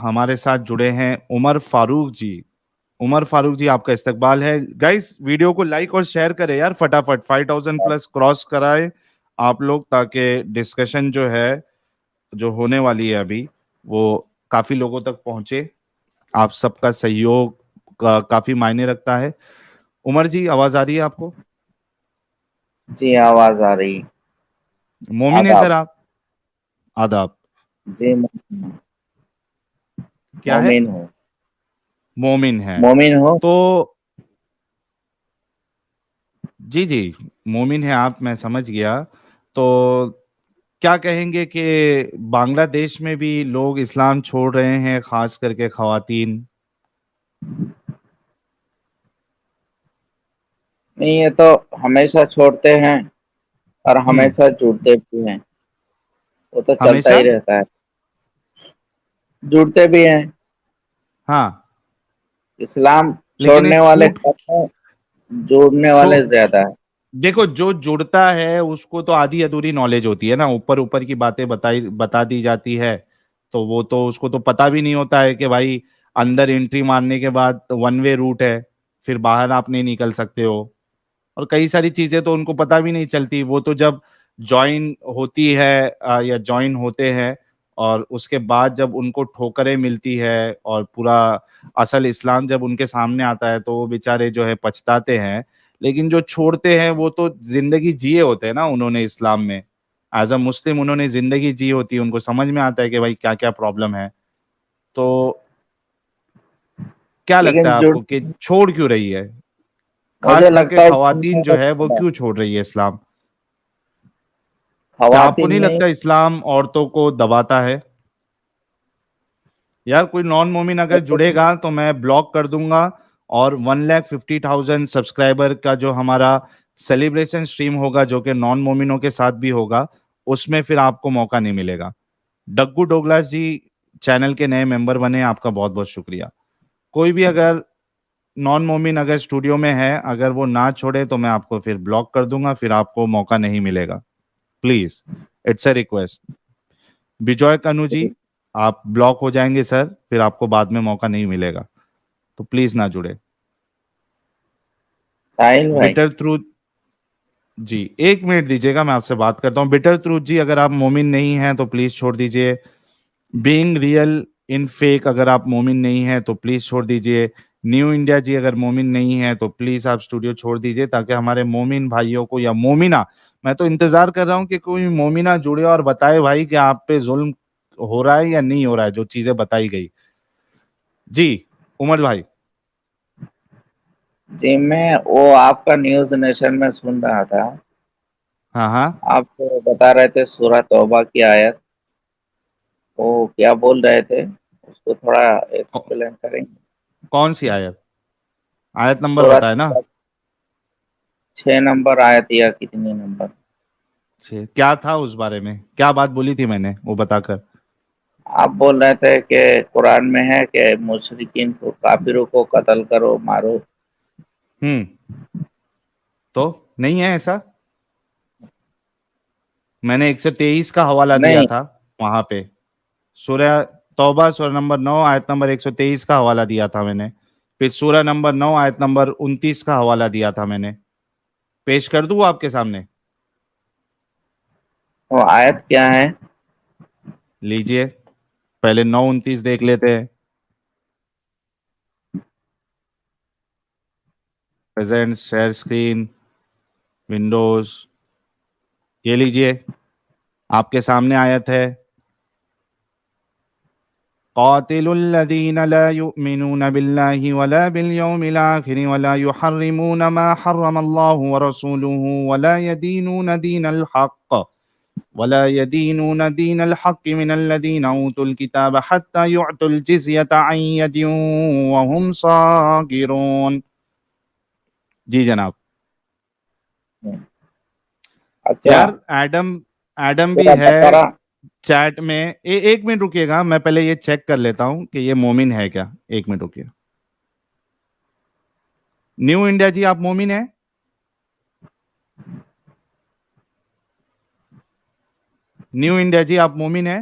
ہمارے ساتھ جڑے ہیں عمر فاروق جی. عمر فاروق جی آپ کا استقبال ہے. گائز ویڈیو کو لائک اور شیئر کرے یار فٹافٹ, 5000 پلس کراس کرائے آپ لوگ, تاکہ ڈسکشن جو ہے جو ہونے والی ہے ابھی وہ کافی لوگوں تک پہنچے. آپ سب کا سہیوگ کافی معنی رکھتا ہے. عمر جی آواز آ رہی ہے آپ کو؟ جی آواز آ رہی. مومن ہے سر آداب. آپ؟ آداب. جی کیا ہے؟ مومن ہوں. مومن ہے مومن ہو. تو جی جی مومن ہے آپ, میں سمجھ گیا. تو کیا کہیں گے کہ بنگلہ دیش میں بھی لوگ اسلام چھوڑ رہے ہیں, خاص کر کے خواتین؟ نہیں, یہ تو ہمیشہ چھوڑتے ہیں اور ہوں. ہمیشہ جڑتے بھی ہیں. وہ تو چلتا ہمیشہ. ہی رہتا ہے. جڑتے بھی ہیں. ہاں اسلام لیکن چھوڑنے ایک والے چھوٹ کم ہیں, جوڑنے والے زیادہ ہیں. دیکھو جو جڑتا ہے اس کو تو آدھی ادھوری نالج ہوتی ہے نا, اوپر اوپر کی باتیں بتا دی جاتی ہے, تو وہ تو اس کو تو پتا بھی نہیں ہوتا ہے کہ بھائی اندر انٹری مارنے کے بعد ون وے روٹ ہے, پھر باہر آپ نہیں نکل سکتے ہو, اور کئی ساری چیزیں تو ان کو پتا بھی نہیں چلتی. وہ تو جب جوائن ہوتی ہے یا جوائن ہوتے ہیں اور اس کے بعد جب ان کو ٹھوکریں ملتی ہے اور پورا اصل اسلام جب ان کے سامنے آتا ہے تو وہ بیچارے جو ہے پچھتاتے ہیں. لیکن جو چھوڑتے ہیں وہ تو زندگی جیے ہوتے ہیں نا انہوں نے اسلام میں, ایز اے مسلم انہوں نے زندگی جی ہوتی ہے, ان کو سمجھ میں آتا ہے کہ بھائی کیا کیا پرابلم ہے. تو کیا لگتا لیکن ہے آپ کو کہ چھوڑ کیوں رہی ہے, مجھے خاص کر کے لگتا خواتین جو ہے وہ ہے کیوں چھوڑ رہی ہے اسلام؟ کیا آپ کو خواتین نہیں نہیں. لگتا اسلام عورتوں کو دباتا ہے؟ یار کوئی نان مومن اگر جڑے گا تو میں بلاک کر دوں گا, اور 1,50,000 سبسکرائبر کا جو ہمارا سیلیبریشن سٹریم ہوگا جو کہ نان مومنوں کے ساتھ بھی ہوگا, اس میں پھر آپ کو موقع نہیں ملے گا. ڈگو ڈوگلاس جی چینل کے نئے ممبر بنے, آپ کا بہت بہت شکریہ. کوئی بھی اگر نان مومن اگر اسٹوڈیو میں ہے, اگر وہ نہ چھوڑے تو میں آپ کو پھر بلاک کر دوں گا, پھر آپ کو موقع نہیں ملے گا. Please it's a request. بجوائے کنو جی آپ بلاک ہو جائیں گے سر, پھر آپ کو بعد میں موقع نہیں ملے گا, تو پلیز نہ جڑے. ساحل بھائی. بٹر تھروٹ جی, ایک منٹ دیجیے گا, میں آپ سے بات کرتا ہوں. بٹر تھروٹ جی اگر آپ مومن نہیں ہیں تو پلیز چھوڑ دیجیے. بینگ ریئل ان فیک اگر آپ مومن نہیں ہیں تو پلیز چھوڑ دیجیے. نیو انڈیا جی اگر مومن نہیں ہے تو پلیز آپ اسٹوڈیو چھوڑ دیجیے, تاکہ ہمارے مومن بھائیوں کو, یا مومنہ, میں تو انتظار کر رہا ہوں کہ کوئی مومنہ جڑے اور بتائے بھائی کہ آپ پہ ظلم ہو رہا ہے یا نہیں ہو رہا ہے, جو چیزیں بتائی گئی. جی عمر بھائی. جی میں وہ آپ کا نیوز نیشن میں سن رہا تھا. ہاں ہاں آپ کو بتا رہے تھے سورہ توبہ کی آیت, وہ کیا بول رہے تھے, اس کو تھوڑا ایکسپلین کریں گے؟ کون سی آیت؟ آیت نمبر سورہ بتائے نا. 6 نمبر آیت یا کتنی نمبر؟ کیا تھا اس بارے میں, کیا بات بولی تھی میں نے, وہ بتا کر. آپ بول رہے تھے کہ قرآن میں ہے کہ مشرکین کو, کافروں کو قتل کرو, مارو. تو نہیں ہے ایسا. میں نے 123 کا حوالہ دیا نہیں. تھا وہاں پہ, سورہ توبہ سورہ نمبر 9 آیت نمبر 123 کا حوالہ دیا تھا میں نے. پھر سورہ نمبر 9 آیت نمبر 29 کا حوالہ دیا تھا میں نے. پیش کر دوں آپ کے سامنے؟ وہ آیت کیا ہے؟ لیجئے پہلے 9-29 دیکھ لیتے ہیں. پریزنٹ شیئر اسکرین ونڈوز, یہ لیجئے آپ کے سامنے آیت ہے. قاتلوا الذين لا يؤمنون بالله ولا باليوم الآخر ولا يحرمون ما حرم الله ورسوله ولا يدينون دين الحق من الذين أوتوا الكتاب حتى يعطوا الجزية عن يد وهم صاغرون. جی جناب. اچھا. یار ایڈم بھی سورہ ہے بقرہ. چیٹ میں. ایک منٹ رکیے گا, میں پہلے یہ چیک کر لیتا ہوں کہ یہ مومن ہے کیا. ایک منٹ رکیے. نیو انڈیا جی آپ مومن ہیں؟ نیو انڈیا جی آپ مومن ہیں؟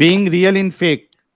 Being real in fake,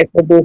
120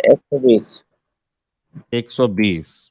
120. 120.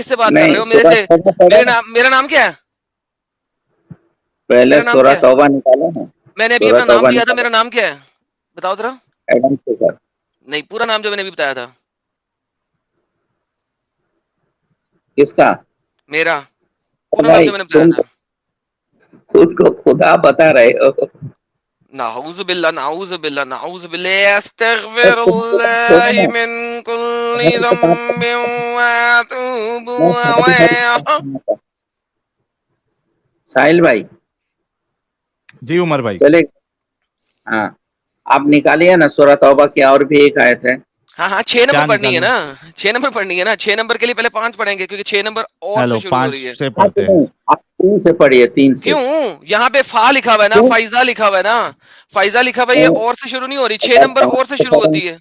کس سے بات کر رہے نہیں ہو میرے سورہ سے؟ توبہ پڑھو نا، میرا نام کیا ہے؟ پہلے میرا نام سورہ کیا ہے؟ توبہ نکالو نا، میں نے ابھی سورہ اپنا نام توبہ دیا تھا، نکالو، میرا نام کیا ہے بتاؤ ذرا. ایڈم شیخر. نہیں، پورا نام جو میں نے ابھی بتایا تھا کس کا؟ میرا پورا نام بھائی جو میں نے بتایا تم تھا. خود کو خدا بتا رہے ہو. نعوذ باللہ نعوذ باللہ نعوذ باللہ استغفر اللہ من کل ذنب واتوب الیہ. ساحل بھائی جی عمر بھائی. چلے، ہاں آپ نکالیے نا سورہ توبہ کی اور بھی ایک آیت ہے. ہاں ہاں 6 کیا نمبر پڑھنی ہے نکالوں؟ نا، 6 نمبر پڑھنی ہے نا. 6 نمبر کے لیے پہلے 5 پڑھیں گے کیونکہ 6 نمبر اور سے ہیلو، شروع ہو 5 رہی ہے. سے آج پڑھتے ہیں. نہیں، آپ 3 سے پڑھیے، 3 سے. کیوں؟ یہاں پہ فا لکھا ہوا ہے نا، کیوں؟ فائزہ لکھا ہوا ہے نا، فائزہ لکھا ہوا ہے، یہ اور سے شروع نہیں ہو رہی. 6 نمبر اور سے شروع ہوتی ہے،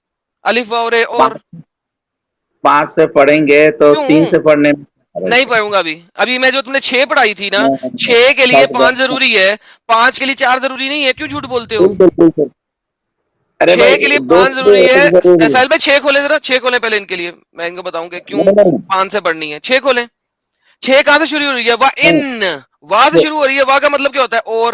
الف واو رے اور. 5 سے پڑھیں گے تو کیوں 3 سے پڑھنے میں نہیں پڑھوں گا ابھی میں جو تم نے 6 پڑھائی تھی نا، 6 کے لیے 5 ضروری ہے، 5 کے لیے 4 ضروری نہیں ہے. کیوں جھوٹ بولتے ہو؟ بالکل بالکل. ارے 6 کے بھائی لیے 2 5 سے ضروری ہے. ضروری ہے. سہیل بھائی 6 کھولے ذرا، 6 کھولیں پہلے ان کے لیے، میں ان کو بتاؤں کہ کیوں نہیں 5 سے پڑھنی ہے. 6 کھولیں. 6 کہاں سے شروع ہو رہی ہے؟ وا نہیں، ان، وا سے شروع ہو رہی ہے. وا کا مطلب کیا ہوتا ہے؟ اور.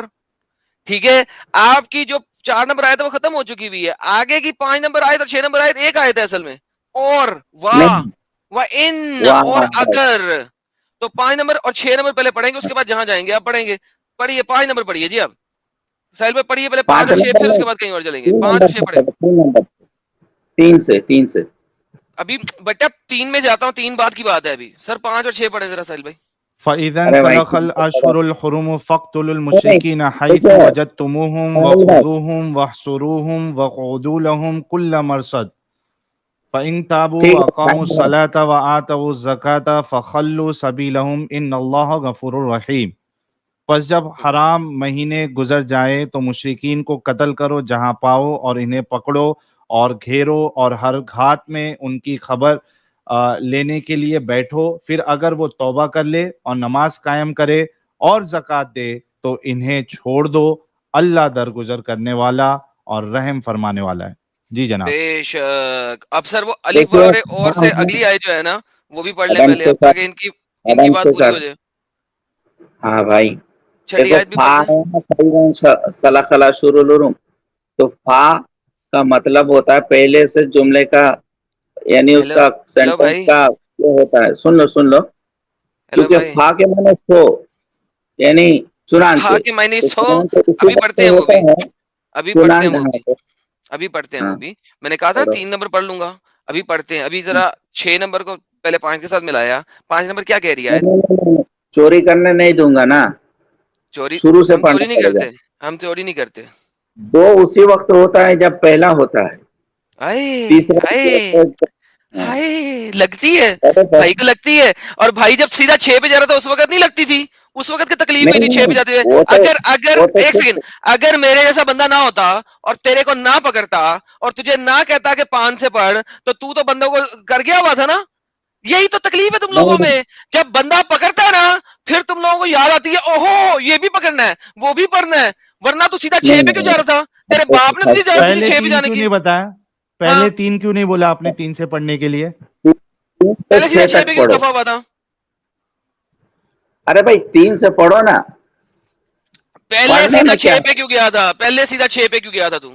ٹھیک ہے، آپ کی جو 4 نمبر آئے تھے وہ ختم ہو چکی ہوئی ہے. آگے کی 5 نمبر آئے اور 6 نمبر آئے ایک آئے تھے اصل میں. اور واہ نہیں، و ان واہ اور واہ، اگر. تو 5 نمبر اور 6 نمبر پہلے پڑھیں گے، اس کے بعد جہاں جائیں گے آپ پڑھیں گے. پڑھیے 5 نمبر پڑھیے جی. آپ ساحل پہ پڑھیے پہلے 5 5 اور 6، نمبر پھر اس میں کے بعد کہیں اور چلیں گے. 3 5 نمبر اور 6 سے پڑھیں. پڑھو، 3 نمبر سے، 3 سے 3 سے. ابھی بیٹا 3 میں جاتا ہوں، 3 بعد کی بات ہے ابھی. سر 5 اور 6 پڑھیں ذرا ساحل بھائی. فَإِذَا ارے بھائی انسَلَخَ 3 سے پڑھو. الْأَشْهُرُ الْحُرُمُ فَاقْتُلُوا نہیں الْمُشْرِكِينَ حَيْثُ دیکھو وَجَدتُّمُوهُمْ ساحل بھائی، وَخُذُوهُمْ وَاحْصُرُوهُمْ وَاقْعُدُوا لَهُمْ كُلَّ مَرْصَدٍ فَإِن تَابُوا ٹھیک ہے وَأَقَامُوا ساحل بھائی، الصَّلَاةَ وَآتَوُا الزَّكَاةَ فَخَلُّوا سَبِيلَهُمْ إِنَّ اللَّهَ غَفُورٌ رَحِيمٌ. پس جب حرام مہینے گزر جائیں تو مشرکین کو قتل کرو جہاں پاؤ اور انہیں پکڑو اور گھیرو اور ہر گھاٹ میں ان کی خبر لینے کے لیے بیٹھو. پھر اگر وہ توبہ کر لے اور نماز قائم کرے اور زکوٰۃ دے تو انہیں چھوڑ دو. اللہ درگزر کرنے والا اور رحم فرمانے والا ہے. جی جناب. بے شک. اب سر وہ الف دیکھیے بارے اور ہاں سے ہاں، اگلی آئے جو ہے نا وہ بھی پڑھ لیں ایڈم پہلے سے اب کر، تاکہ ان کی ایڈم بات سے پوری کر. ہو جائے. ہاں بھائی چھٹی دیکھو آیت بھی فا پڑھ دیں. ہے نا، سلخلا شروع لرم، تو فا کا مطلب ہوتا ہے پہلے سے جملے کا، یعنی اس ہیلو کا ہیلو سینٹینس بھائی، کا یہ ہوتا ہے. سن لو ہیلو کیونکہ بھائی. فا کے معنی سو، یعنی ہاں چنانچہ، کہ میں نے تو سو چنانچہ اسی ابھی وقت پڑھتے ہیں وہ ہوتا بھی، ہے ابھی پڑھتے ہیں چنانچہ. وہ ہاں بھی، ابھی پڑھتے ہیں ہاں وہ بھی. میں نے کہا تھا نا پڑھو. 3 نمبر پڑھ لوں گا. ابھی پڑھتے ہیں. ابھی ذرا 6 نمبر کو پہلے 5 کے ساتھ ملایا. 5 نمبر کیا کہہ رہی ہے؟ نہیں، چوری کرنے نہیں دوں گا نا، چوری شروع سے ہم چوری پڑھنا نہیں پڑے گا. کرتے، ہم چوری نہیں کرتے. دو اسی وقت ہوتا ہے جب پہلا ہوتا ہے، آئے آئے تیسرا. ہاں، ہائے لگتی ہے نہیں بھائی کو، لگتی ہے. اور بھائی جب سیدھا 6 پہ جا رہا تھا اس وقت نہیں لگتی تھی، اس وقت کی تکلیف ہی نہیں 6 پہ نہیں، جاتے ہوئے. وہ تو اگر وہ تو ایک ٹھیک سیکنڈ، اگر میرے جیسا بندہ نہ ہوتا اور تیرے کو نہ پکڑتا اور تجھے نہ کہتا کہ 5 سے پڑھ، تو بندوں کو کر گیا ہوا تھا نا. یہی تو تکلیف ہے تم لوگوں نہیں. میں. جب بندہ پکڑتا ہے نا پھر تم لوگوں کو یاد آتی ہے اوہو یہ بھی پکڑنا ہے وہ بھی پڑھنا ہے. ورنہ تو سیدھا 6 پہ کیوں جا رہا تھا؟ تیرے باپ نے تجھے اجازت دی پہلے 6 پہ 3 جانے کیوں کی. نہیں بتایا؟ ہاں پہلے 3 کیوں نہیں بولا آپ نے 3 سے پڑھنے کے لیے؟ 3 سے پہلے سیدھا 6 6 پہ تک کیوں پڑھو. دفعہ ہوا تھا؟ ارے بھائی 3 سے پڑھو نا. پہلے پڑھنے سیدھا میں کیا 6 پہ ہے؟ کیوں گیا تھا؟ پہلے سیدھا 6 پہ کیوں گیا تھا تو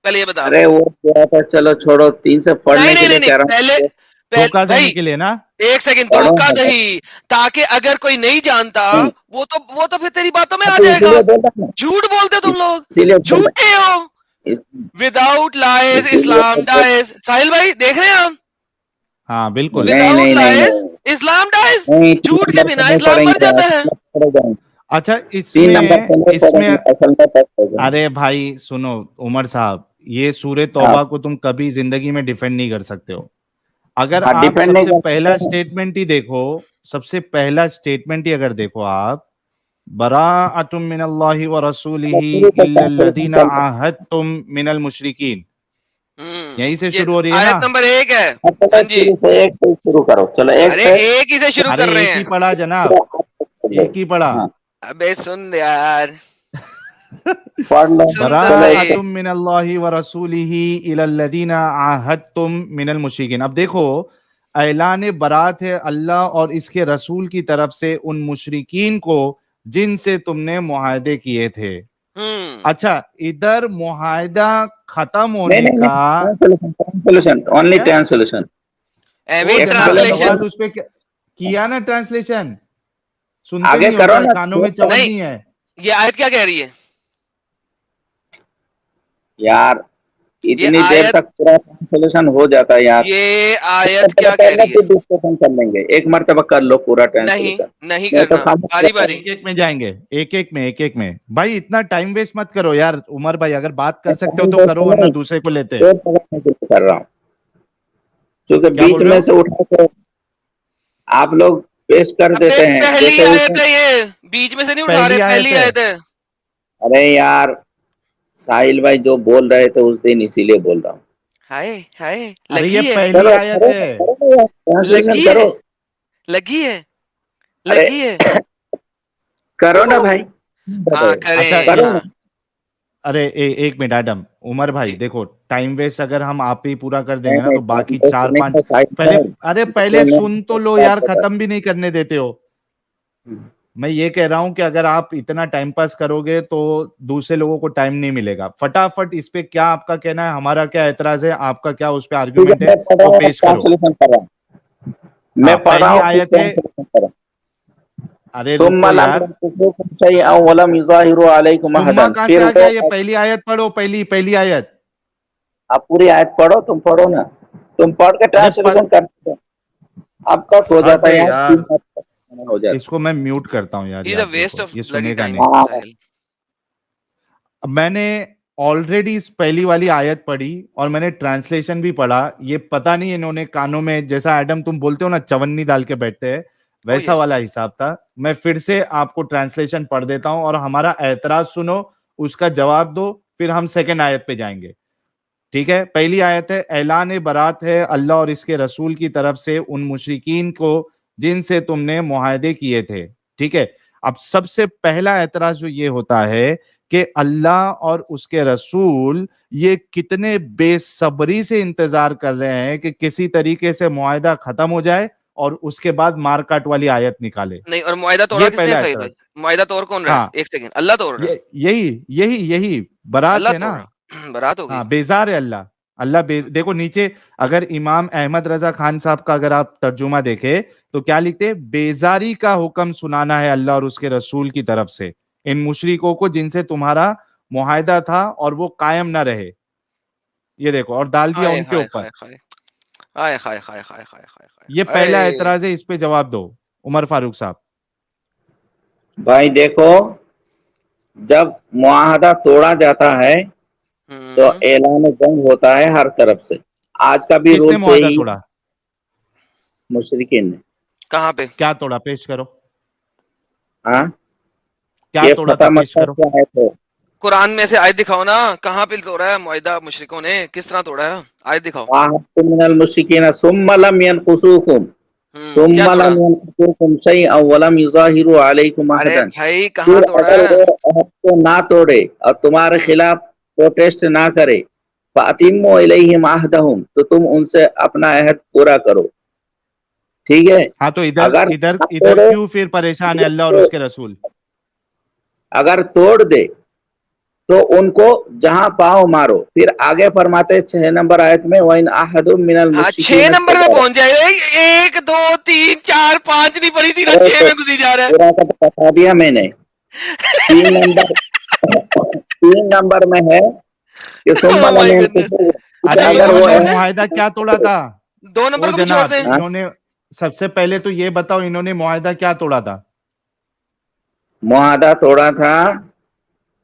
پہلے یہ بتا. ارے وہ کیا تھا، چلو چھوڑو، 3 سے نہیں پڑھنے کے نہیں لیے نہیں نہیں کہہ رہا پہلے ہوں. دھوکہ دینے بھائی کے لیے نا. ایک سیکنڈ پڑھو دھوکہ نا. دہی، تاکہ اگر کوئی نہیں جانتا نہیں، وہ تو پھر تیری باتوں میں آ تو جائے اسی گا. لیے بول رہا ہوں، جھوٹ بولتے تم لوگ، اسی لیے بول رہا جھوٹے ہو. ہوں، وداؤٹ لائز اسی لیے اسلام میں بول. ڈائز. ساحل بھائی دیکھ رہے ہیں آپ؟ ہاں بالکل. نہیں وداؤٹ نہیں نہیں لائز نہیں اسلام ڈائز. نہیں، 3 جھوٹ کے نمبر پہ بنا نہیں اسلام پڑھیں مر گے، جاتا ہے. اصل میں پڑھے جائیں. اچھا 3 نمبر پہ نہیں اس پڑھیں میں گے، اصل میں پڑھے جائیں. ارے بھائی سنو عمر صاحب، یہ سورہ ہاں توبہ کو تم کبھی زندگی میں ڈیفینڈ نہیں کر سکتے ہو. اگر ہاں، آپ ڈیپینڈ سب نہیں سے کر پہلا سکتے ہیں. اسٹیٹمنٹ ہی دیکھو، سب سے پہلا اسٹیٹمنٹ ہی اگر دیکھو آپ، براءۃ من اللہ ورسولہ شروع سے الا کہاں سے الذین چل رہا عاہدتم من المشرکین. یہیں سے یہ شروع ہو رہی ہے نا. آیت نمبر 1 ہے. ہے؟ ہاں چلو جی. شروع سے ایک سے شروع کرو، چلو ایک ارے سے. ایک ہی سے شروع ارے کر رہے ایک ہی ہیں. پڑھا جناب، ایک ہی پڑھا. ہاں ابے سن یار، پڑھ لو. سن تو چلو صحیح. براءۃ من اللہ ورسولہ الی الذین عاہدتم من المشرکین. اب دیکھو اعلان برات ہے اللہ اور اس کے رسول کی طرف سے ان مشرکین کو جن سے تم نے معاہدے کیے تھے. اچھا ادھر معاہدہ ختم ہونے کا اونلی کیا ٹرانسلیشن. ایویں وہ جناب ٹرانسلیشن سوال اس پہ کیا نا ٹرانسلیشن سنتے آگے نہیں ہو کرو کیا نا. کانوں میں چول نہیں. نہیں ہے یہ آیت کیا کہہ رہی ہے؟ یار یہ اتنی دیر آیت تک پورا ٹرانسلیشن ہو جاتا ہے یار. یہ ایک آیت مرتبہ کیا کہہ کرنا رہی پھر ہے؟ ڈسکشن کر لیں گے. ایک مرتبہ کر لو پورا نہیں ٹرانسلیشن. نہیں میں تو کرنا، خاموش باری رہتا باری. ہوں. ایک ایک میں جائیں گے ایک ایک میں بھائی اتنا ٹائم ویسٹ مت کرو یار عمر بھائی اگر بات کر سکتے ہو تو کرو ورنہ دوسرے کو لیتے دیر پکڑنے کے لیے کر رہا ہوں کیونکہ کیا بیچ بول رہے میں ہو سے اٹھا کے آپ لوگ پیش کر ابے دیتے ہیں. پہلی جیسے آیت ہے، یہ بیچ میں سے نہیں اٹھا رہے، پہلی آیت پہلی ہے آیت ہے. ارے یار ساحل بھائی جو بول رہے تھے اس دن اسی لیے بول رہا ہوں. ہائے ہائے ارے یہ لگی ہے، پہلی چلو آیت کرو ہے ٹرانسلیشن لگی کرو. ہے، لگی ہے، ارے لگی ہے. کرو نا بھائی. ہاں اچھا کریں، کرو ہاں. نا. ارے ایک منٹ ایڈم عمر بھائی جی دیکھو ٹائم ویسٹ اگر ہم آپ ہی پورا کر دیں نہیں گے نا نہیں تو باقی ٹائم ویسٹ چار نہیں پانچ ہے ساحل پہلے بھائی. پہلے سن تو لو یار ختم بھی نہیں کرنے دیتے ہو. میں یہ کہہ رہا ہوں کہ اگر آپ اتنا ٹائم پاس کرو گے تو دوسرے لوگوں کو ٹائم نہیں ملے گا. فٹافٹ اس پہ کیا آپ کا کہنا ہے ہمارا کیا اعتراض ہے آپ کا کیا اس پہ آرگیومنٹ ہے میں پڑھ رہا وہ ہوں پیش کرو. ٹرانسلیشن کر رہا ہوں. میں ہاں پڑھ رہا پہلی ہوں آیت ہے ٹرانسلیشن کر رہا ہوں. ارے ثم رکو لم یار ينقصوكم شيئا ولم يظاهروا عليكم سما احدا. کہاں سے پھر آ وہ گیا یہ پہلی آیت پڑھو پہلی آیت. آپ پوری آیت پڑھو. تم پڑھو نا. تم پڑھ کے ارے ٹرانسلیشن کر دو. اب تک ہو حد جاتا ہے ہے یار یار 3 منٹ ہو اس جاتا. کو میں میوٹ کرتا ہوں یار از اے یاد ویسٹ رکھو آف یہ بلڈی سنے گا ٹائم. نہیں. ہاں ساحل میں نے آلریڈی اس پہلی والی آیت پڑھی اور میں نے ٹرانسلیشن بھی پڑھا. یہ پتا نہیں انہوں نے کانوں میں جیسا ایڈم تم بولتے ہو نا چونی ڈال کے بیٹھتے ہیں او ویسا یس. والا حساب تھا. میں پھر سے آپ کو ٹرانسلیشن پڑھ دیتا ہوں اور ہمارا اعتراض سنو اس کا جواب دو پھر ہم سیکنڈ آیت پہ جائیں گے. ٹھیک ہے پہلی آیت ہے اعلان برات ہے اللہ اور اس کے رسول کی طرف سے ان مشرکین کو جن سے تم نے معاہدے کیے تھے. ٹھیک ہے اب سب سے پہلا اعتراض جو یہ ہوتا ہے کہ اللہ اور اس کے رسول یہ کتنے بے صبری سے انتظار کر رہے ہیں کہ کسی طریقے سے معاہدہ ختم ہو جائے اور اس کے بعد مار کاٹ والی آیت نکالے. نہیں، اور معاہدہ توڑا یہ کس نے پہلا ساحل اعتراض. بھائی؟ معاہدہ توڑ کون رہا ہے؟ ہاں ایک سیکنڈ. اللہ توڑ رہا ہے؟ یہی برات اللہ ہے توڑ نا. رہا، برات ہو گئی. ہاں بیزار ہے اللہ دیکھو نیچے اگر امام احمد رضا خان صاحب کا اگر آپ ترجمہ دیکھیں تو کیا لکھتے بیزاری کا حکم سنانا ہے اللہ اور اس کے رسول کی طرف سے ان مشرکوں کو جن سے تمہارا معاہدہ تھا اور وہ قائم نہ رہے. یہ دیکھو اور ڈال دیا ہائے ان کے ہائے اوپر. ہائے ہائے ہائے ہائے ہائے ہائے ہائے یہ ہائے پہلا ہائے. اعتراض ہے اس پہ جواب دو عمر فاروق صاحب. بھائی دیکھو جب معاہدہ توڑا جاتا ہے تو اعلان جنگ ہوتا ہے ہر طرف سے. آج کا بھی کس نے رول معاہدہ یہی توڑا مشرکین نے. کہاں پہ؟ کیا توڑا پیش کرو ہاں کیا یہ توڑا تھا فتح پیش مکہ کرو. سے آئے تھے. قرآن میں سے آیت دکھاؤ نا، کہاں پہ توڑا ہے معاہدہ مشرکوں نے؟ کس طرح توڑا ہے؟ آیت دکھاؤ. عاهدتم من المشرکین ثم لم ينقصوكم کیا ثم توڑا؟ لم ينقصوكم شيئا ولم يظاهروا عليكم ارے احدا. بھائی کہاں پھر توڑا اگر ہے؟ وہ عہد کو نہ توڑے اور تمہارے خلاف پروٹیسٹ نہ کرے فَأَتِمُّوا إِلَيْهِمْ عَهْدَهُمْ تو تم ان سے اپنا عہد پورا کرو. ٹھیک ہے ہاں تو ادھر اگر ادھر نہ ادھر توڑے کیوں پھر پریشان ہے اللہ اور اس کے رسول. اگر توڑ دے تو ان کو جہاں پاؤ مارو. پھر آگے فرماتے 6 نمبر آیت میں وَإِنْ أَحَدٌ مِّنَ ہاں 6 الْمُشْرِكِينَ نمبر میں اسْتَجَارَكَ. پہنچ جائے. 1 2 3 4 5 نہیں پڑھی تھی نا، ارے 6 تو میں گزی جا رہا پورا کا تو بتا دیا میں نے. 3 نمبر 3 نمبر میں ہے کہ ہے. ثم Oh لم my goodness. ينقصوا. اچھا یہ اگر انہوں تو وہ نے چھوڑ دیں، معاہدہ کیا توڑا تھا 2 نمبر وہ کو بھی چھوڑ جناب دیں. ہاں، انہوں نے سب سے پہلے تو یہ بتاؤ انہوں نے معاہدہ کیا توڑا تھا. معاہدہ توڑا تھا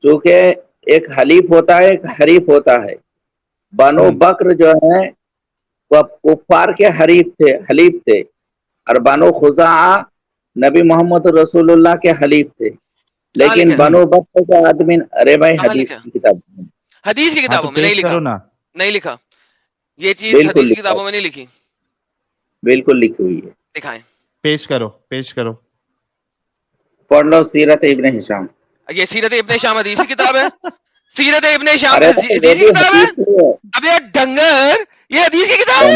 چونکہ ایک حلیف ہوتا ہے ایک حریف ہوتا ہے. بنو بکر جو ہے وہ کفار کے حلیف تھے اور بنو خزاعہ نبی محمد رسول اللہ کے حلیف تھے. کہاں لیکن لکھا ہے؟ بنو بکر کے آدمی ارے بھائی کہاں حدیث لکھا؟ کی کتاب حدیث کی ہاں تو کتابوں میں نہیں پیش لکھا. کرو نا. نہیں لکھا یہ چیز، بالکل حدیث کی لکھا کتابوں ہے. میں نہیں لکھی. بالکل لکھی ہوئی ہے. دکھائیں. پیش کرو. پڑھ لو سیرت ابن ہشام. یہ سیرت ابن ہشام حدیث کی کتاب ہے؟ سیرت ابن ہشام ارے حدیث وہ کی بھی کتاب ہے؟ حدیث ہی ہے. اب یہ ڈنگر، یہ حدیث کی کتاب ہے؟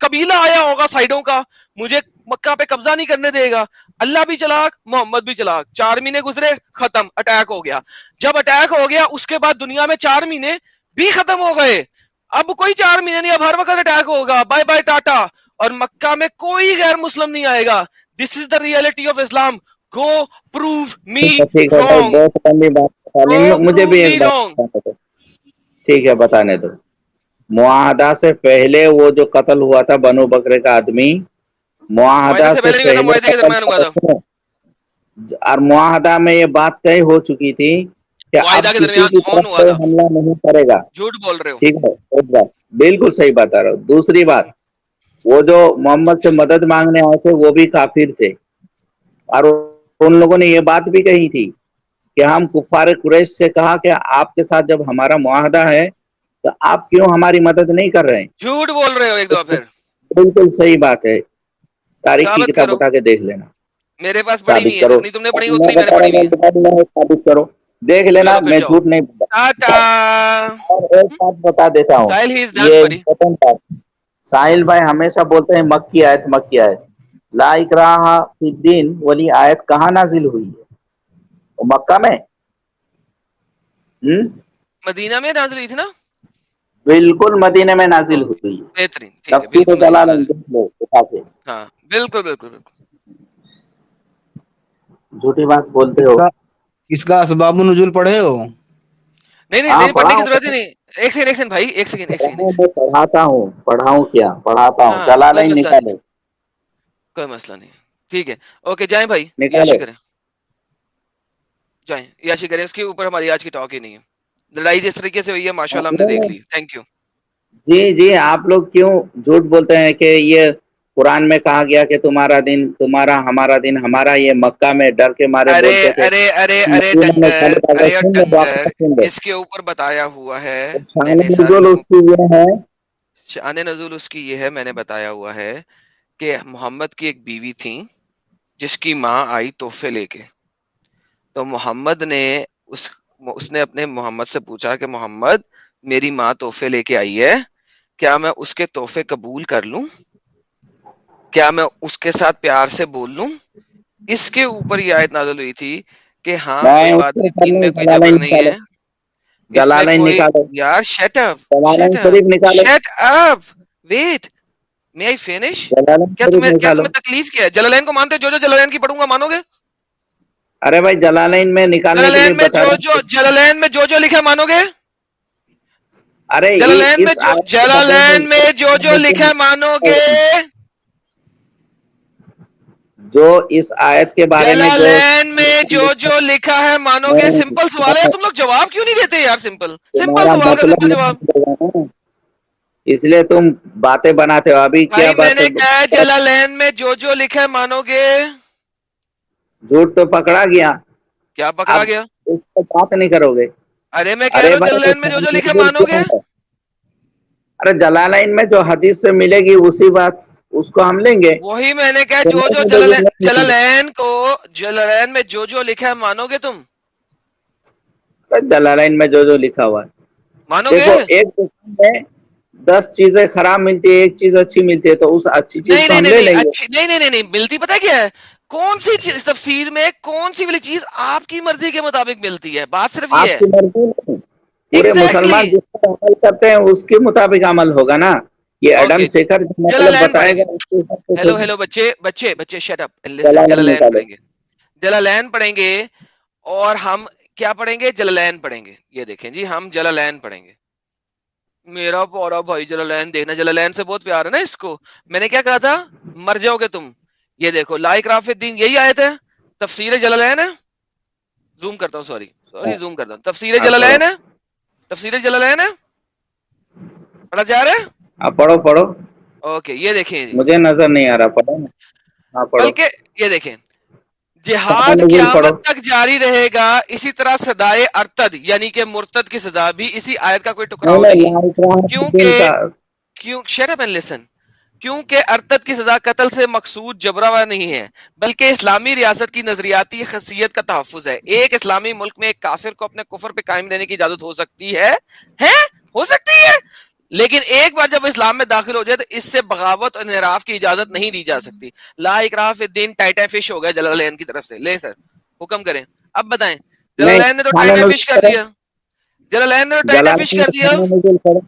قبیلہ آیا ہوگا سائڈوں کا, مجھے مکہ پہ قبضہ نہیں کرنے دے گا. اللہ بھی چلاک, محمد بھی چلاک. 4 مہینے گزرے, ختم, اٹیک ہو گیا. جب اٹیک ہو گیا اس کے بعد دنیا میں 4 مہینے بھی ختم ہو گئے. اب کوئی 4 مہینے نہیں, اب ہر وقت اٹیک ہوگا, بائے بائے ٹاٹا. اور مکہ میں کوئی غیر مسلم نہیں آئے گا. This is the reality of Islam. Go prove me ٹھیک ہے بھائی, رانگ, بہت لمبی بات بتا گو دی, مجھے پروو بھی می ایک بات رانگ. بتانے دو. ٹھیک ہے بتانے دو. معاہدہ سے پہلے وہ جو قتل ہوا تھا بنو بکرے کا آدمی, معاہدے معاہدہ سے سے پہلے نہیں ہوا تھا, پہلے معاہدے کے قتل درمیان ہوا تھا. اور معاہدہ میں یہ بات طے ہو چکی تھی کہ اب معاہدہ کے کسی درمیان کی کون طرف ہوا کوئی تھا؟ حملہ نہیں کرے گا. جھوٹ بول رہے ہو. ٹھیک ہے, ایک بات بالکل صحیح بتا رہا ہوں. دوسری بات, وہ جو محمد سے مدد مانگنے آئے تھے وہ بھی کافر تھے, اور ان لوگوں نے یہ بات بھی کہی تھی کہ ہم کفار قریش سے کہا کہ آپ کے ساتھ جب ہمارا معاہدہ ہے تو آپ کیوں ہماری مدد نہیں کر رہے ہیں. جھوٹ بول رہے ہو ایک دفعہ پھر. بالکل صحیح بات ہے, تاریخ کی ثابت کتاب کرو. اٹھا کے دیکھ لینا, میرے پاس پڑھی ہوئی ثابت ہے, کرو. جتنی تم نے پڑھی میں اتنی میں نے بتا پڑھی رہا ہوئی ہوں, ہے. بتا دوں, ثابت کرو, دیکھ لینا. چلو پھر میں جاؤ. جھوٹ نہیں بتا. ٹاٹا. اور ایک بات بتا دیتا ہوں, ساحل ہی از ڈن یہ بڑی. امپورٹنٹ بات. ساحل بھائی ہمیشہ بولتے ہیں مکی آیت مکی آیت. لا اکراہ فی الدین والی آیت کہاں نازل ہوئی ہے؟ وہ مکہ میں. مدینہ میں نازل ہوئی تھی نا. بالکل مدینے میں نازل اوکے, ہوئی ہے. بہترین, ٹھیک ہے, تفسیر بالکل مدینہ میں جلالین نازل. دیکھ لو اٹھا کے. ہاں بالکل بالکل بالکل. جھوٹی بات بولتے اس ہو. کا اس کا اسباب النزول پڑھے ہو؟ نہیں نہیں ہاں نہیں, پڑھنے کی ضرورت ہی پڑھاؤں, نہیں. ایک سیکنڈ بھائی, ایک سیکنڈ ایک سیکنڈ. میں پڑھاتا ہوں. پڑھاؤں کیا پڑھاتا ہوں. ہاں کوئی جلالین مسئلہ نہیں, نکالے, کوئی مسئلہ نہیں. ٹھیک ہے, اوکے, جائیں بھائی, نکالے. یاشی کریں, جائیں یاشی کریں. اس کے اوپر ہماری آج کی ٹاک ہی نہیں ہے. لڑائی جس طریقے سے ہوئی ہے ماشاءاللہ ہم نے دیکھ لی. Thank you. جی جی, آپ لوگ کیوں جھوٹ بولتے ہیں کہ یہ قرآن میں کہا گیا کہ تمہارا دن تمہارا, ہمارا دن ہمارا. یہ مکہ میں ڈر کے مارے ارے بولتے تھے. ارے ارے ارے مدینہ میں ڈنگر, خالی ارے سن لو, ڈنگر, واپس سن لو. اس کے اوپر بتایا ہوا ہے. میں شان نے سارے نزول اس کی یہ ہے. شان نزول اس کی یہ ہے, میں نے بتایا ہوا ہے کہ محمد کی ایک بیوی تھی جس کی ماں آئی تحفے لے کے. تو محمد نے اس نے اپنے محمد سے پوچھا کہ محمد میری ماں تحفے لے کے آئی ہے, کیا میں اس کے تحفے قبول کر لوں, کیا میں اس کے ساتھ پیار سے بول لوں. اس کے اوپر یہ آیت نازل ہوئی تھی کہ ہاں میں کوئی اس بات سے نہیں, دین میں کوئی جبر جلالین نہیں نکالو, ہے. اس میں جلالین کوئی, نکالو, یار شٹ اپ, جلالین شٹ اپ, شریف نکالو, شٹ اپ, ویٹ, میں آئی فینش. جلالین کیا شریف نکالو. تمہیں تکلیف کیا ہے؟ جلالین کو مانتے, جو جلالین کی پڑھوں گا مانو گے؟ ارے بھائی جلالین میں نکالنے کے لیے بتا رہا ہوں. جلالین میں جو لکھا مانو گے؟ ارے جلالین میں اس آیت کے بارے جلالین میں جو لکھا مانو گے؟ جو اس آیت کے بارے میں جو جلالین میں جو لکھا ہے مانو گے؟ سمپل سوال ہے, تم لوگ جواب کیوں نہیں دیتے یار؟ سمپل تمہارا سوال کا مطلب سمپل جواب. اس لیے تم باتیں بناتے ہو. ابھی کیا بھائی میں بات نے کہا ہے جلالین میں جو لکھا ہے مانو گے؟ جھوٹ تو پکڑا گیا, کیا پکڑا اب گیا؟ اس پہ بات نہیں کرو گے. ارے میں کہہ رہا ارے ہوں بھائی جلالین میں جو لکھا ہے مانو گے؟ ارے جلالین میں جو حدیث سے ملے گی اسی بات اس کو ہم لیں گے. وہی میں نے کہا, جو جلالین میں جو لکھا ہے مانو گے تم؟ جلالین میں جو لکھا ہوا ہے. مانو گے؟ دیکھو ایک دکان میں 10 چیزیں خراب ملتی ہے, ایک چیز اچھی ملتی ہے, تو اس اچھی چیز نہیں کو نہیں ہم نہیں لے نہیں لیں گے. اچھی نہیں ملتی. پتہ کیا ہے, کون سی چیز تفسیر میں کون سی والی چیز آپ کی مرضی کے مطابق ملتی ہے؟ بات صرف یہ آپ ہے. کی مرضی نہیں, پورے ایگزیکٹلی. مسلمان جس پر عمل کرتے ہیں اس کے مطابق عمل ہوگا نا. یہ ایڈم اوکے, سیکر جو مطلب جلالین بتائے پڑھیں گے. گا اس کے حساب سے چلیں. ہیلو بچے شٹ اپ اینڈ لسن. جلالین جلالین نکالو. پڑھیں گے, جلالین پڑھیں گے. اور ہم کیا پڑھیں گے؟ جلالین پڑھیں گے. یہ دیکھیں جی, ہم جلالین پڑھیں گے. میرا پورا بھائی جلالین دیکھنا, جلالین سے بہت پیار ہے نا اس کو. میں نے کیا کہا تھا, مر جاؤ گے تم. یہ دیکھو لا اکراہ فی الدین, یہی آیت ہے. تفسیر جلالین ہے. زوم کرتا ہوں, سوری زوم کرتا ہوں. تفسیر ہاں پڑھو, جلالین ہے. تفسیر جلالین ہے, پڑھا جا رہا ہے. ہاں پڑھو. اوکے, یہ دیکھیں جی. مجھے نظر نہیں آ رہا, پڑھو نا. ہاں پڑھو. بلکہ یہ دیکھیں, شان جہاد نزول پڑھو. قیامت تک جاری رہے گا. اسی طرح صدائے ارتد یعنی کہ مرتد کی سزا بھی اسی آیت کا کوئی ٹکراؤ نہیں نہیں. لا اکراہ فی الدین کیونکہ کا شٹ اپ اینڈ لسن. کیونکہ ارتد کی سزا قتل سے مقصود جبرا نہیں ہے, بلکہ اسلامی ریاست کی نظریاتی خاصیت کا تحفظ ہے. ایک اسلامی ملک میں ایک کافر کو اپنے کفر پہ قائم رہنے کی اجازت ہو سکتی ہے, ہو سکتی ہے. لیکن ایک بار جب اسلام میں داخل ہو جائے تو اس سے بغاوت اور انحراف کی اجازت نہیں دی جا سکتی. لا اکراہ فی الدین ٹائٹا فش ہو گیا جلالین کی طرف سے. لے سر حکم کریں. اب بتائیں, نہیں جلالین نے تو شان ٹائٹا نزول فش کر پڑھو، دیا, جلالین نے تو ٹائٹا فش جلالین کر کا دیا. شان نزول پڑھو،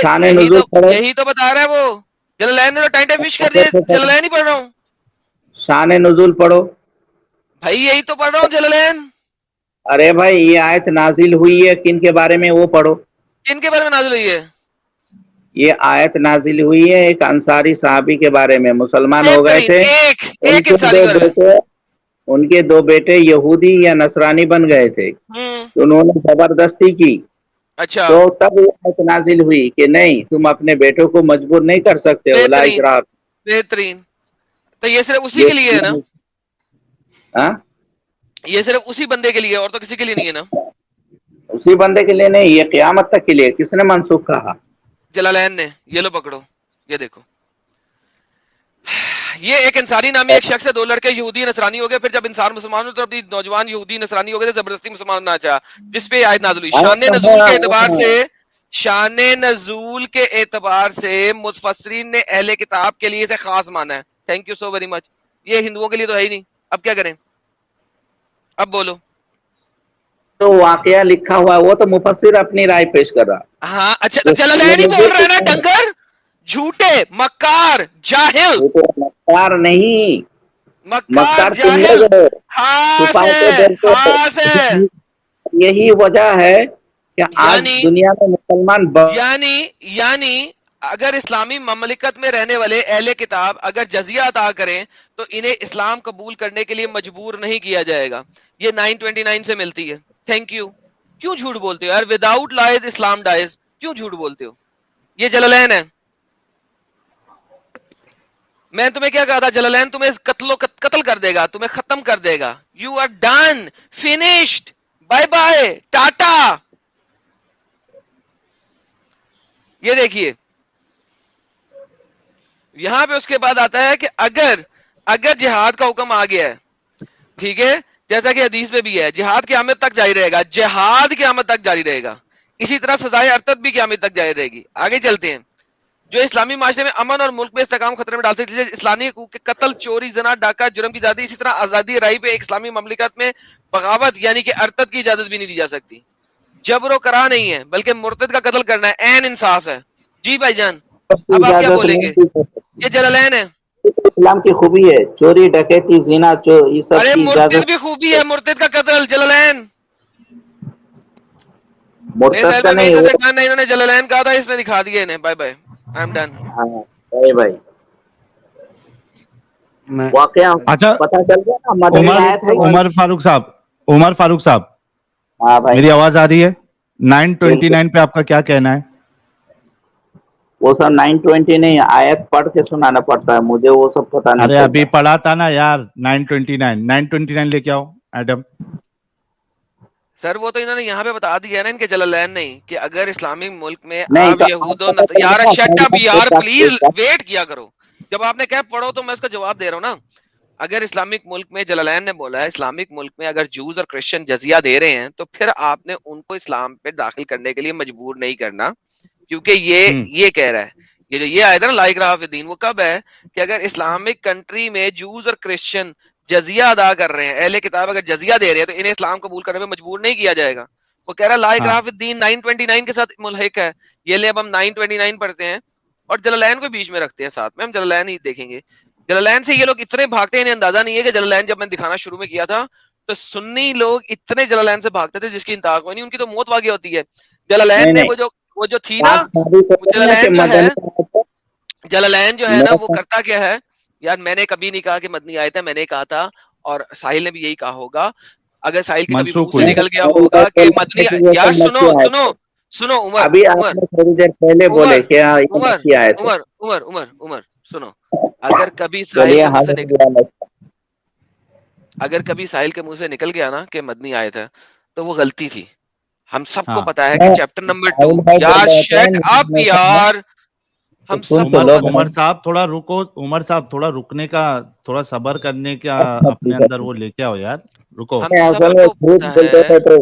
شان نزول پڑھو، یہی تو بتا رہا ہے وہ. جلالین نے تو ٹائٹا فش کر دیا. جلالین ہی پڑھ رہا ہوں شان نزول پڑھو. بھائی, یہی تو پڑھ رہا ہوں جلالین. ارے بھائی یہ آیت نازل ہوئی ہے کن کے بارے میں وہ پڑھو. کن کے بارے میں نازل ہوئی ہے؟ یہ آیت نازل ہوئی ہے ایک انصاری صحابی کے بارے میں, مسلمان ہو گئے بہترین. تھے, ان ایک کے انسانی دو کے بارے میں. بیٹے ان کے دو بیٹے یہودی یا نصرانی بن گئے تھے, انہوں نے زبردستی کی, اچھا, تو تب یہ آیت نازل ہوئی کہ نہیں تم اپنے بیٹوں کو مجبور نہیں کر سکتے ہو, لا بہترین اکراہ. بہترین. تو یہ صرف اسی یہ کے لیے ہے نا؟ ہاں یہ صرف اسی بندے کے لیے, اور تو کسی کے لیے نہیں ہے نا؟ اسی بندے کے لیے نہیں, یہ قیامت تک کے لیے. کس نے منسوخ کہا؟ جلالین نے. یہ لو پکڑو, یہ دیکھو. یہ ایک انصاری نامی ایک شخص ہے, دو لڑکے یہودی نصرانی ہو گئے, پھر جب انسان مسلمان ہوئے تو اپنی نوجوان یہودی نصرانی ہو گئے تھے, زبردستی مسلمان ہونا چاہا, جس پہ یہ آیت نازل ہوئی. شان نزول کے اعتبار سے, شان نزول کے اعتبار سے مفسرین نے اہل کتاب کے لیے اسے خاص مانا ہے. Thank you so very much. یہ ہندوؤں کے لیے تو ہے ہی نہیں. اب کیا کریں؟ اب بولو. تو واقعہ لکھا ہوا ہے, وہ تو مفسر اپنی رائے پیش کر رہا. ہاں اچھا, جلالین ہی بول رہے ہیں نا ڈنگر, جھوٹے, مکار, جاہل. مکار نہیں, مکار, مکار تم جاہل, لوگ ہو, خاص چھپاتے ہے, ڈرتے ہو. خاص ہے. یہی وجہ ہے کہ آج یعنی دنیا میں مسلمان یعنی اگر اسلامی مملکت میں رہنے والے اہل کتاب اگر جزیہ عطا کریں تو انہیں اسلام قبول کرنے کے لیے مجبور نہیں کیا جائے گا. یہ 929 سے ملتی ہے. Thank you. کیوں جھوٹ بولتے ہو یار؟ وداؤٹ لائز اسلام ڈائز. کیوں جھوٹ بولتے ہو؟ یہ جلالین ہے. میں تمہیں کیا کہا تھا؟ جلالین تمہیں قتل کر دے گا, تمہیں ختم کر دے گا. You are done, finished, bye bye, tata. یہ دیکھیے یہاں پہ اس کے بعد آتا ہے کہ اگر جہاد کا حکم آ گیا ہے, ٹھیک ہے, جیسا کہ حدیث میں بھی ہے, جہاد قیامت تک جاری رہے گا, جہاد قیامت تک جاری رہے گا. اسی طرح سزائے ارتد بھی قیامت تک جاری رہے گی. آگے چلتے ہیں. جو اسلامی معاشرے میں امن اور ملک میں استحکام خطرے میں ڈالتے ہیں, اسلامی حقوق کے قتل, چوری, زنا, ڈاکہ, جرم کی زیادتی, اسی طرح آزادی رائے پہ ایک اسلامی مملکت میں بغاوت یعنی کہ ارتد کی اجازت بھی نہیں دی جا سکتی. جبر و کرا نہیں ہے بلکہ مرتد کا قتل کرنا ہے, عین انصاف ہے. جی بھائی جان, اب آپ کیا اجازت بولیں نہیں گے؟ دی سکتی. یہ جلالین ہے. اسلام کی خوبی ہے, چوری ڈکیتی زنا یہ سب ارے کی مرتد اجازت. بھی خوبی ہے, مرتد کا قتل. جلالین مرتد کا نہیں طرف وہ. سے ڈن ہے, انہوں نے جلالین کہا تھا, اس میں دکھا دیا انہیں. Bye bye, I am done. ہاں بھائی میں واقعہ اچھا پتہ چل گیا نا, مدنی عمر آیت ہے. عمر فاروق صاحب ہاں بھائی, میری آواز آ رہی ہے؟ بالکل. 929 پہ آپ کا کیا کہنا ہے؟ وہ سب 920 نہیں, آیت پڑھ کے سنانا پڑتا ہے مجھے, وہ سب پتہ نہیں ارے چلتا. ابھی پڑھا تھا نا یار 929 لے کے آؤ ایڈم. سر وہ تو انہوں نے یہاں پہ بتا دیا ہے نا ان کے جلالین نہیں, کہ اگر اسلامی ملک میں نہیں آپ تو یہود آپ پتہ چل یار گیا شٹ اپ یار, پلیز پہلا ویٹ کیا کرو. جب آپ نے کہا پڑھو تو میں اس کا جواب دے رہا ہوں نا. اگر اسلامک ملک میں, جلالین نے بولا ہے اسلامک ملک میں اگر جوز اور کرسچن جزیہ دے رہے ہیں تو پھر آپ نے ان کو اسلام پہ داخل کرنے کے لیے مجبور نہیں کرنا, کیونکہ یہ کہہ رہا ہے, یہ جو یہ آئے تھا نا لا اکراہ فی الدین, وہ کب ہے کہ اگر اسلامک کنٹری میں جوز اور کرسچن جزیہ ادا کر رہے ہیں, اہل کتاب اگر جزیہ دے رہے ہیں تو انہیں اسلام قبول کرنے میں مجبور نہیں کیا جائے گا. وہ کہہ رہا ہے لا اکراہ فی الدین 929 کے ساتھ ملحق ہے. یہ لے اب ہم 929 پڑھتے ہیں اور جلالین کو بیچ میں رکھتے ہیں ساتھ میں, ہم جلالین ہی دیکھیں گے. جلالین سے یہ لوگ اتنے بھاگتے ہیں, انہیں اندازہ نہیں ہے کہ جلالین جب میں دکھانا شروع میں کیا تھا تو سنی لوگ اتنے جلالین سے بھاگتے تھے جس کی انتہا کوئی نہیں, ان کی تو موت واقع ہوتی ہے. جلالین نے نہیں وہ جو تھی نا, بات ثابت وہ کرتے ہیں نا کہ جلالین جو ہے نا وہ مدنی کرتا کیا ہے یار. میں نے کبھی نہیں کہا کہ مدنی آیت ہے, میں نے کہا تھا اور ساحل نے بھی یہی کہا ہوگا. اگر ساحل کے کبھی منہ منسوخ سے ہوئی ہے. نکل گیا ہوگا کہ مدنی, یار سنو سنو سنو, عمر ابھی آپ عمر نے تھوڑی دیر پہلے بولے عمر کیا عمر کی آیت ہے. عمر عمر عمر عمر سنو, اگر کبھی ساحل چلیے کے منہ سے حاضر اگر کبھی ساحل کے منہ سے نکل گیا نا کہ مدنی آیت ہے تو وہ غلطی تھی. ہم سب کو ہاں پتا ہے کہ چیپٹر نمبر 2, یار شٹ اپ یار, ہم سب تو کو لو پتا. عمر صاحب تھوڑا رکو, عمر صاحب تھوڑا رکنے کا, تھوڑا صبر کرنے کا اچھا اپنے ٹھیک ہے. اندر وہ لے کے آؤ یار, رکو. ہم سب اصل میں کو جھوٹ پتا بولتے ہے, ہیں تو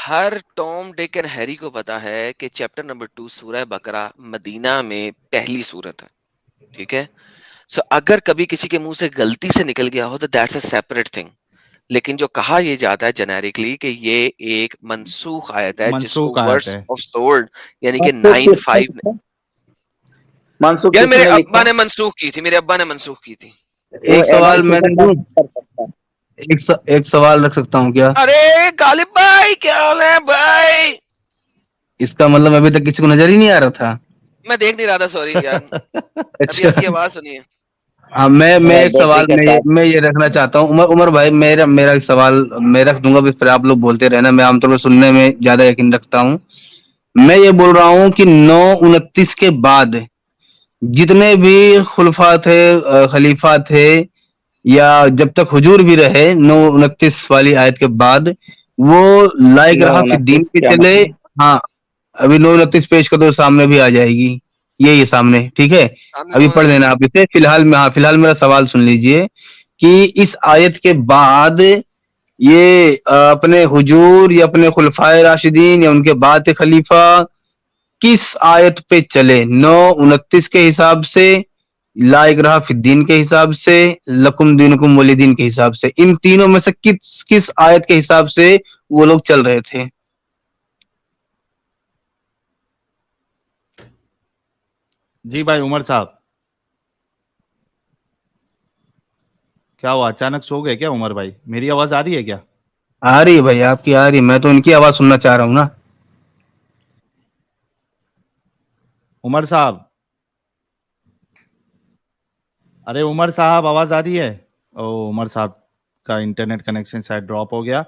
ہر ٹام ڈک اینڈ ہیری کو پتا ہے کہ چیپٹر نمبر 2 سورہ بقرہ مدینہ میں پہلی سورت ہے، ٹھیک ہے؟ سو اگر کبھی کسی کے منہ سے غلطی سے نکل گیا ہو تو دیٹس اے سیپریٹ تھنگ، لیکن جو کہا یہ جاتا ہے جنیرکلی کہ یہ ایک منسوخ آیت ہے جس کو منسوخ آیت ورس ہے. آف سورڈ یعنی کہ منسوخ کس نے 9:5 لکھا؟ منسوخ یار کس میرے نے ابا لکھا؟ نے منسوخ کی تھی، میرے ابا نے منسوخ کی تھی. وہ ایک سوال میں ایڈمنسٹریشن رکھوں؟ کر سکتا ہے۔ ایک سوال رکھ سکتا ہوں کیا؟ ارے غالب بھائی کیا حال ہے بھائی؟ اس کا مطلب ابھی تک کسی کو نظر ہی نہیں آ رہا تھا. میں دیکھ نہیں رہا تھا، سوری یار، ابھی اچھا آپ کی آواز سنی ہے. ہاں، میں میرا ایک بیٹے سوال کے ساتھ میں یہ رکھنا چاہتا ہوں. عمر بھائی، میرا ایک سوال میں رکھ دوں گا، پھر آپ لوگ بولتے رہنا. میں عام طور پر سننے میں زیادہ یقین رکھتا ہوں. میں یہ بول رہا ہوں کہ 9:29 کے بعد جتنے بھی خلفاء تھے، خلیفہ تھے، یا جب تک حضور بھی رہے 9:29 والی آیت کے بعد، وہ لائق رہا فی الدین 9:29 کے کیا چلے. مطلب؟ ہاں، ابھی 9:29 پیش کر دو، سامنے بھی آ جائے گی، یہی ہے سامنے، ٹھیک ہے؟ سامنے ابھی پڑھ 9:29 لینا آپ اسے. فی الحال میرا سوال سن لیجئے کہ اس آیت کے بعد یہ اپنے حجور یا اپنے خلفائے راشدین یا ان کے بعد خلیفہ کس آیت پہ چلے؟ 9:29 کے حساب سے، لا اکراہ فی الدین کے حساب سے، لکم دینکم ولی دین کے حساب سے. ان تینوں میں سے کس آیت کے حساب سے وہ لوگ چل رہے تھے؟ جی بھائی عمر صاحب، کیا ہوا؟ اچانک سو گئے کیا عمر بھائی؟ میری آواز آ رہی ہے کیا؟ آ رہی ہے بھائی، آپ کی آ رہی ہے. میں تو ان کی آواز سننا چاہ رہا ہوں نا. عمر صاحب، ارے عمر صاحب آواز آ رہی ہے؟ او عمر صاحب کا انٹرنیٹ کنیکشن شاید ڈراپ ہو گیا.